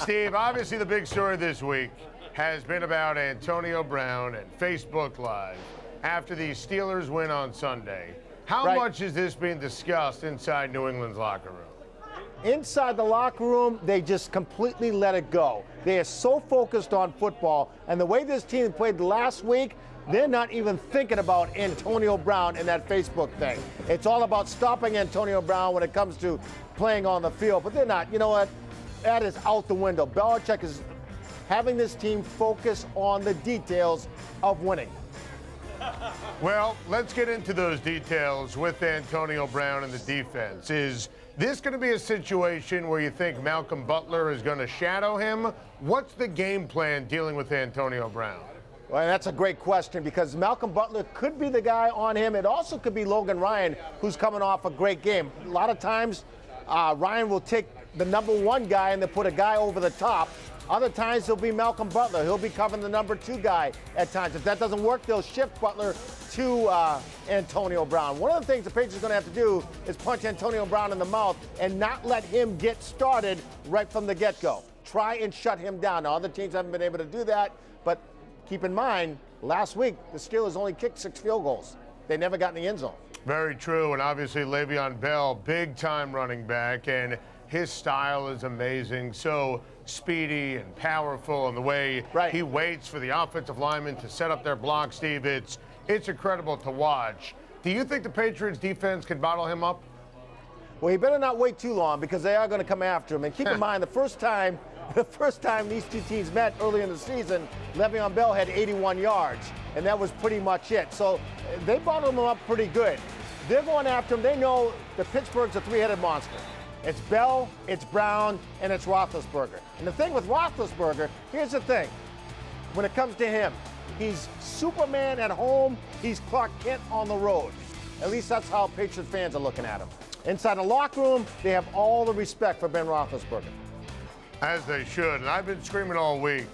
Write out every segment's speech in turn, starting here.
Steve, obviously the big story this week has been about Antonio Brown and Facebook Live after the Steelers win on Sunday. How much is this being discussed inside New England's locker room? Inside the locker room, they just completely let it go. They are so focused on football, and the way this team played last week, they're not even thinking about Antonio Brown and that Facebook thing. It's all about stopping Antonio Brown when it comes to playing on the field, but they're not. You know what? That is out the window. Belichick is having this team focus on the details of winning. Well, let's get into those details with Antonio Brown and the defense. Is this going to be a situation where you think Malcolm Butler is going to shadow him? What's the game plan dealing with Antonio Brown? Well, that's a great question because Malcolm Butler could be the guy on him. It also could be Logan Ryan, who's coming off a great game. A lot of times, Ryan will take the number one guy and then put a guy over the top. Other times, it'll be Malcolm Butler. He'll be covering the number two guy at times. If that doesn't work, they'll shift Butler to Antonio Brown. One of the things the Patriots are going to have to do is punch Antonio Brown in the mouth and not let him get started right from the get-go. Try and shut him down. Now, other teams haven't been able to do that, but keep in mind, last week, the Steelers only kicked 6 field goals. They never got in the end zone. Very true, and obviously Le'Veon Bell, big-time running back, and his style is amazing. So speedy and powerful, and the way he waits for the offensive linemen to set up their block, Steve, it's incredible to watch. Do you think the Patriots defense can bottle him up? Well, he better not wait too long because they are going to come after him. And keep in mind, the first time these two teams met early in the season, Le'Veon Bell had 81 yards, and that was pretty much it. So they bottled him up pretty good. They're going after him. They know that Pittsburgh's a three-headed monster. It's Bell, it's Brown, and it's Roethlisberger. And the thing with Roethlisberger, here's the thing. When it comes to him, he's Superman at home, he's Clark Kent on the road. At least that's how Patriot fans are looking at him. Inside the locker room, they have all the respect for Ben Roethlisberger. As they should, and I've been screaming all week.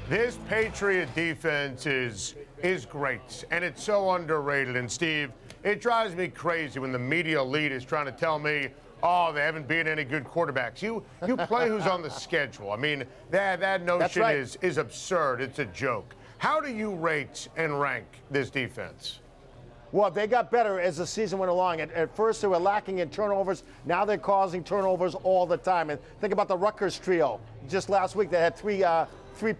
This Patriot defense is great, and it's so underrated. And Steve, it drives me crazy when the media elite is trying to tell me, oh, they haven't beaten any good quarterbacks. You play who's on the schedule. I mean, that notion is absurd. It's a joke. How do you rate and rank this defense? Well, they got better as the season went along. At first, they were lacking in turnovers. Now they're causing turnovers all the time. And think about the Rutgers trio. Just last week, they had three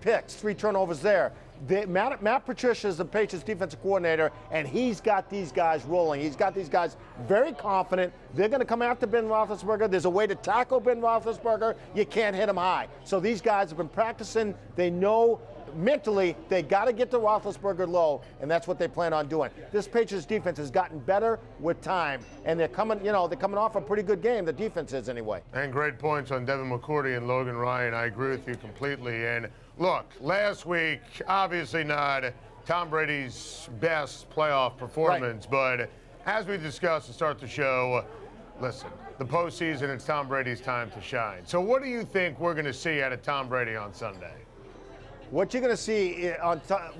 picks, 3 turnovers there. Matt Patricia is the Patriots defensive coordinator, and he's got these guys rolling. He's got these guys very confident. They're going to come after Ben Roethlisberger. There's a way to tackle Ben Roethlisberger. You can't hit him high. So these guys have been practicing. They know mentally they got to get to Roethlisberger low, and that's what they plan on doing. This Patriots defense has gotten better with time, and they're coming off a pretty good game. The defense is anyway. And great points on Devin McCourty and Logan Ryan. I agree with you completely. And look, last week, obviously not Tom Brady's best playoff performance, but as we discussed to start the show, listen, the postseason, it's Tom Brady's time to shine. So what do you think we're going to see out of Tom Brady on Sunday? What you're going to see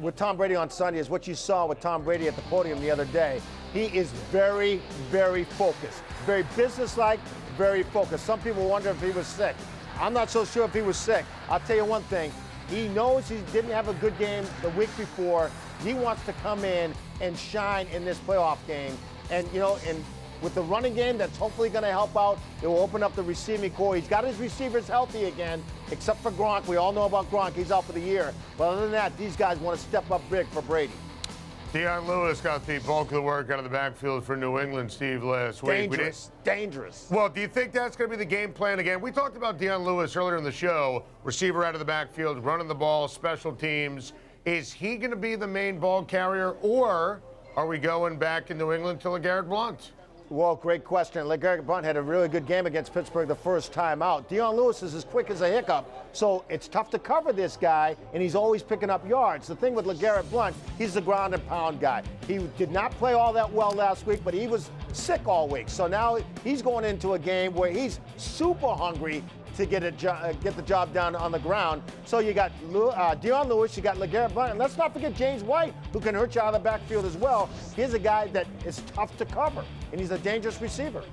with Tom Brady on Sunday is what you saw with Tom Brady at the podium the other day. He is very, very focused, very businesslike, very focused. Some people wonder if he was sick. I'm not so sure if he was sick. I'll tell you one thing. He knows he didn't have a good game the week before. He wants to come in and shine in this playoff game. And, and with the running game, that's hopefully going to help out. It will open up the receiving core. He's got his receivers healthy again, except for Gronk. We all know about Gronk. He's out for the year. But other than that, these guys want to step up big for Brady. Dion Lewis got the bulk of the work out of the backfield for New England, Steve, last week. Dangerous. Well, do you think that's going to be the game plan again? We talked about Dion Lewis earlier in the show, receiver out of the backfield, running the ball, special teams. Is he going to be the main ball carrier, or are we going back in New England to LeGarrette Blount? Well, great question. LeGarrette Blount had a really good game against Pittsburgh the first time out. Dion Lewis is as quick as a hiccup, so it's tough to cover this guy, and he's always picking up yards. The thing with LeGarrette Blount, he's the ground and pound guy. He did not play all that well last week, but he was sick all week. So now he's going into a game where he's super hungry to get the job done on the ground. So you got Dion Lewis, you got LeGarrette Blount, and let's not forget James White, who can hurt you out of the backfield as well. He's a guy that is tough to cover, and he's a dangerous receiver.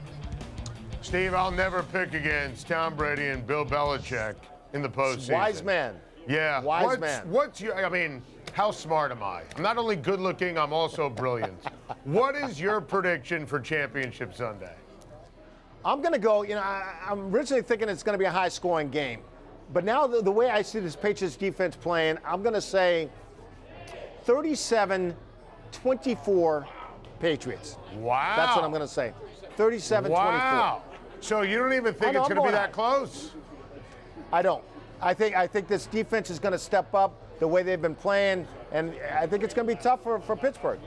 Steve, I'll never pick against Tom Brady and Bill Belichick. in the postseason. Wise man. Yeah. Wise man. What's your, I mean, how smart am I? I'm not only good looking, I'm also brilliant. What is your prediction for Championship Sunday? I'm going to go, I'm originally thinking it's going to be a high scoring game. But now the way I see this Patriots defense playing, I'm going to say 37-24 Patriots. Wow. That's what I'm going to say. 37-24. Wow. So you don't even think it's going to be that close? I don't. I think this defense is going to step up the way they've been playing, and I think it's going to be tough for Pittsburgh.